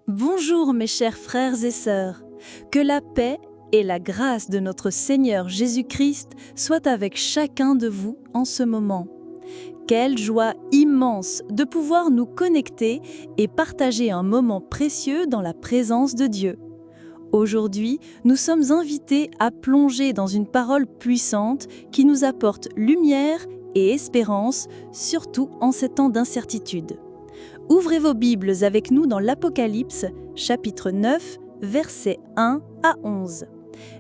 Bonjour mes chers frères et sœurs, que la paix et la grâce de notre Seigneur Jésus-Christ soient avec chacun de vous en ce moment. Quelle joie immense de pouvoir nous connecter et partager un moment précieux dans la présence de Dieu. Aujourd'hui, nous sommes invités à plonger dans une parole puissante qui nous apporte lumière et espérance, surtout en ces temps d'incertitude. Ouvrez vos Bibles avec nous dans l'Apocalypse, chapitre 9, versets 1 à 11.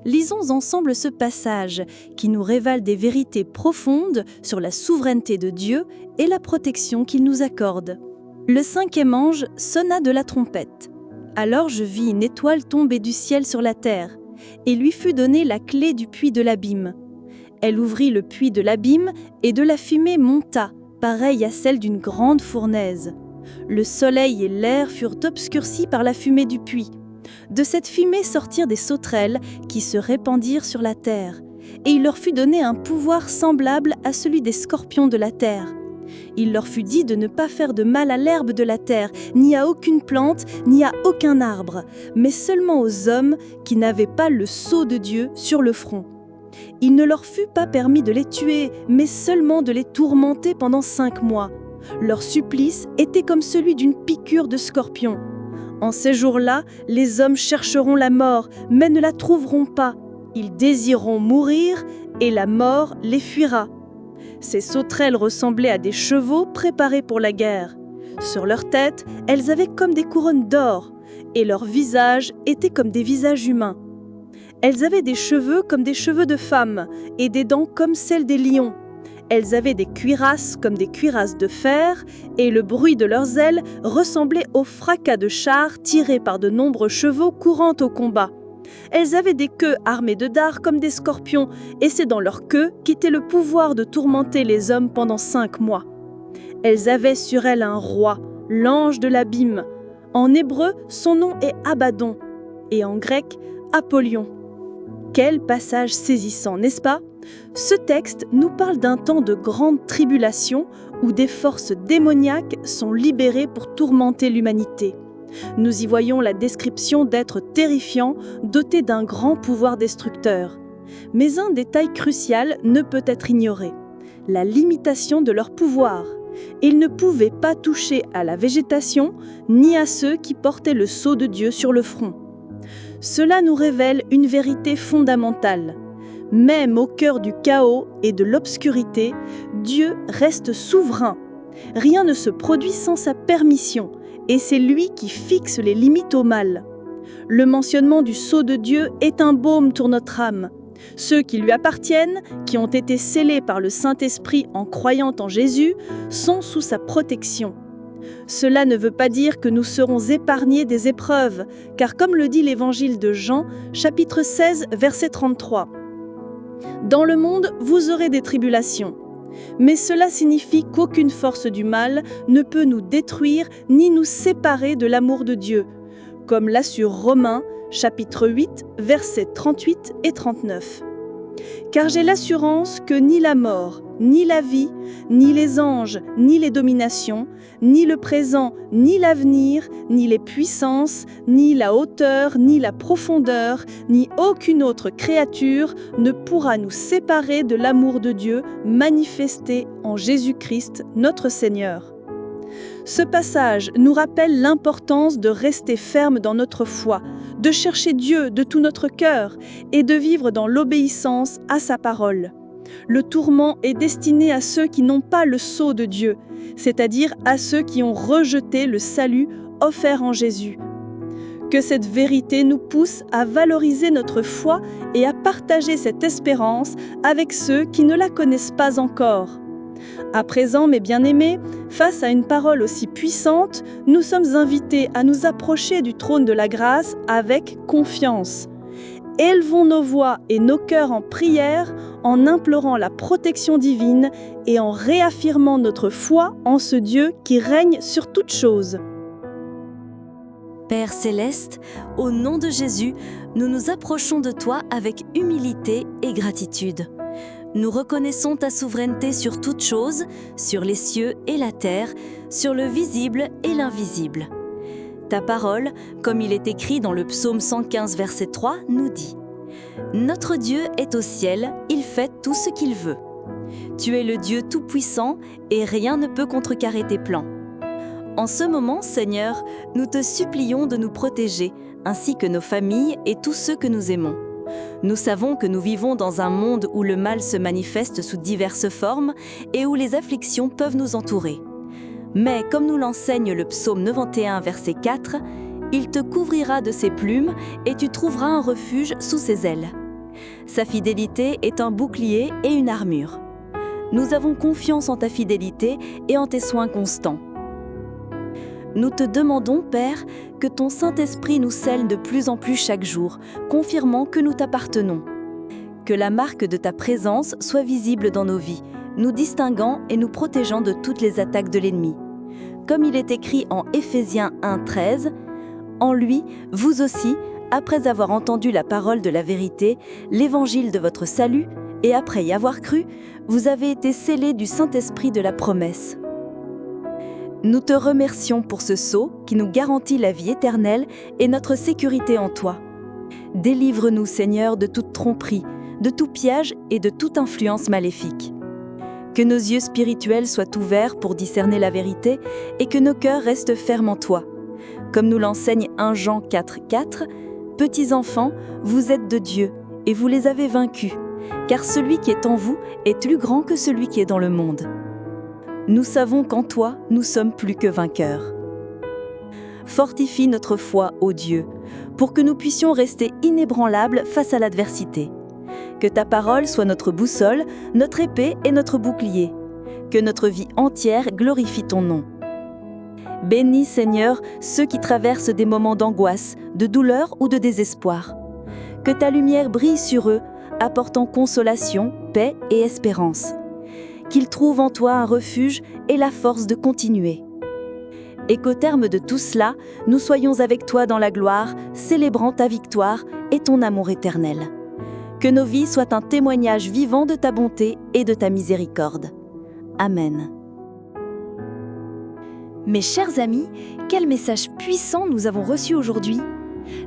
Lisons ensemble ce passage qui nous révèle des vérités profondes sur la souveraineté de Dieu et la protection qu'il nous accorde. Le cinquième ange sonna de la trompette. Alors je vis une étoile tomber du ciel sur la terre, et lui fut donnée la clé du puits de l'abîme. Elle ouvrit le puits de l'abîme, et de la fumée monta, pareille à celle d'une grande fournaise. Le soleil et l'air furent obscurcis par la fumée du puits. De cette fumée sortirent des sauterelles qui se répandirent sur la terre, et il leur fut donné un pouvoir semblable à celui des scorpions de la terre. Il leur fut dit de ne pas faire de mal à l'herbe de la terre, ni à aucune plante, ni à aucun arbre, mais seulement aux hommes qui n'avaient pas le sceau de Dieu sur le front. Il ne leur fut pas permis de les tuer, mais seulement de les tourmenter pendant 5 mois. Leur supplice était comme celui d'une piqûre de scorpion. En ces jours-là, les hommes chercheront la mort, mais ne la trouveront pas. Ils désireront mourir, et la mort les fuira. Ces sauterelles ressemblaient à des chevaux préparés pour la guerre. Sur leurs têtes, elles avaient comme des couronnes d'or, et leurs visages étaient comme des visages humains. Elles avaient des cheveux comme des cheveux de femmes, et des dents comme celles des lions. Elles avaient des cuirasses comme des cuirasses de fer, et le bruit de leurs ailes ressemblait au fracas de chars tirés par de nombreux chevaux courant au combat. Elles avaient des queues armées de dards comme des scorpions, et c'est dans leur queue qu'était le pouvoir de tourmenter les hommes pendant 5 mois. Elles avaient sur elles un roi, l'ange de l'abîme. En hébreu, son nom est Abaddon, et en grec, Apollyon. Quel passage saisissant, n'est-ce pas ? Ce texte nous parle d'un temps de grande tribulation où des forces démoniaques sont libérées pour tourmenter l'humanité. Nous y voyons la description d'êtres terrifiants, dotés d'un grand pouvoir destructeur. Mais un détail crucial ne peut être ignoré, la limitation de leur pouvoir. Ils ne pouvaient pas toucher à la végétation, ni à ceux qui portaient le sceau de Dieu sur le front. Cela nous révèle une vérité fondamentale. Même au cœur du chaos et de l'obscurité, Dieu reste souverain. Rien ne se produit sans sa permission, et c'est lui qui fixe les limites au mal. Le mentionnement du sceau de Dieu est un baume pour notre âme. Ceux qui lui appartiennent, qui ont été scellés par le Saint-Esprit en croyant en Jésus, sont sous sa protection. Cela ne veut pas dire que nous serons épargnés des épreuves, car comme le dit l'évangile de Jean, chapitre 16, verset 33, « Dans le monde, vous aurez des tribulations. Mais cela signifie qu'aucune force du mal ne peut nous détruire ni nous séparer de l'amour de Dieu, comme l'assure Romains, chapitre 8, versets 38 et 39. Car j'ai l'assurance que ni la mort, ni la vie, ni les anges, ni les dominations, ni le présent, ni l'avenir, ni les puissances, ni la hauteur, ni la profondeur, ni aucune autre créature ne pourra nous séparer de l'amour de Dieu manifesté en Jésus-Christ, notre Seigneur. Ce passage nous rappelle l'importance de rester ferme dans notre foi, de chercher Dieu de tout notre cœur et de vivre dans l'obéissance à sa parole. Le tourment est destiné à ceux qui n'ont pas le sceau de Dieu, c'est-à-dire à ceux qui ont rejeté le salut offert en Jésus. Que cette vérité nous pousse à valoriser notre foi et à partager cette espérance avec ceux qui ne la connaissent pas encore. À présent, mes bien-aimés, face à une parole aussi puissante, nous sommes invités à nous approcher du trône de la grâce avec confiance. Élevons nos voix et nos cœurs en prière en implorant la protection divine et en réaffirmant notre foi en ce Dieu qui règne sur toutes choses. Père céleste, au nom de Jésus, nous nous approchons de toi avec humilité et gratitude. Nous reconnaissons ta souveraineté sur toutes choses, sur les cieux et la terre, sur le visible et l'invisible. Ta parole, comme il est écrit dans le psaume 115, verset 3, nous dit « Notre Dieu est au ciel, il fait tout ce qu'il veut. Tu es le Dieu tout-puissant et rien ne peut contrecarrer tes plans. » En ce moment, Seigneur, nous te supplions de nous protéger, ainsi que nos familles et tous ceux que nous aimons. Nous savons que nous vivons dans un monde où le mal se manifeste sous diverses formes et où les afflictions peuvent nous entourer. Mais comme nous l'enseigne le psaume 91, verset 4, « Il te couvrira de ses plumes et tu trouveras un refuge sous ses ailes. » Sa fidélité est un bouclier et une armure. Nous avons confiance en ta fidélité et en tes soins constants. Nous te demandons, Père, que ton Saint-Esprit nous scelle de plus en plus chaque jour, confirmant que nous t'appartenons. Que la marque de ta présence soit visible dans nos vies, nous distinguant et nous protégeant de toutes les attaques de l'ennemi. Comme il est écrit en Éphésiens 1:13, « En lui, vous aussi, après avoir entendu la parole de la vérité, l'évangile de votre salut, et après y avoir cru, vous avez été scellés du Saint-Esprit de la promesse. » Nous te remercions pour ce sceau qui nous garantit la vie éternelle et notre sécurité en toi. Délivre-nous, Seigneur, de toute tromperie, de tout piège et de toute influence maléfique. Que nos yeux spirituels soient ouverts pour discerner la vérité et que nos cœurs restent fermes en toi. Comme nous l'enseigne 1 Jean 4:4, « Petits enfants, vous êtes de Dieu et vous les avez vaincus, car celui qui est en vous est plus grand que celui qui est dans le monde. » Nous savons qu'en toi, nous sommes plus que vainqueurs. Fortifie notre foi, ô Dieu, pour que nous puissions rester inébranlables face à l'adversité. Que ta parole soit notre boussole, notre épée et notre bouclier. Que notre vie entière glorifie ton nom. Bénis, Seigneur, ceux qui traversent des moments d'angoisse, de douleur ou de désespoir. Que ta lumière brille sur eux, apportant consolation, paix et espérance. Qu'ils trouvent en toi un refuge et la force de continuer. Et qu'au terme de tout cela, nous soyons avec toi dans la gloire, célébrant ta victoire et ton amour éternel. Que nos vies soient un témoignage vivant de ta bonté et de ta miséricorde. Amen. Mes chers amis, quel message puissant nous avons reçu aujourd'hui!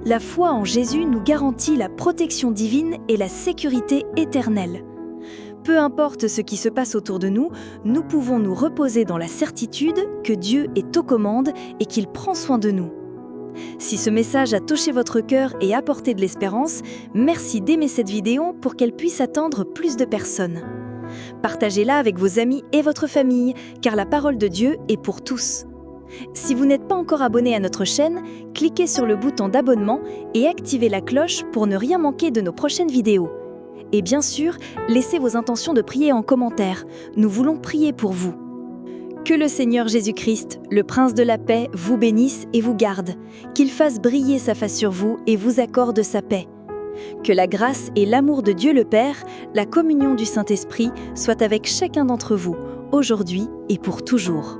La foi en Jésus nous garantit la protection divine et la sécurité éternelle. Peu importe ce qui se passe autour de nous, nous pouvons nous reposer dans la certitude que Dieu est aux commandes et qu'il prend soin de nous. Si ce message a touché votre cœur et apporté de l'espérance, merci d'aimer cette vidéo pour qu'elle puisse atteindre plus de personnes. Partagez-la avec vos amis et votre famille, car la parole de Dieu est pour tous. Si vous n'êtes pas encore abonné à notre chaîne, cliquez sur le bouton d'abonnement et activez la cloche pour ne rien manquer de nos prochaines vidéos. Et bien sûr, laissez vos intentions de prier en commentaire. Nous voulons prier pour vous. Que le Seigneur Jésus-Christ, le Prince de la paix, vous bénisse et vous garde. Qu'il fasse briller sa face sur vous et vous accorde sa paix. Que la grâce et l'amour de Dieu le Père, la communion du Saint-Esprit, soient avec chacun d'entre vous, aujourd'hui et pour toujours.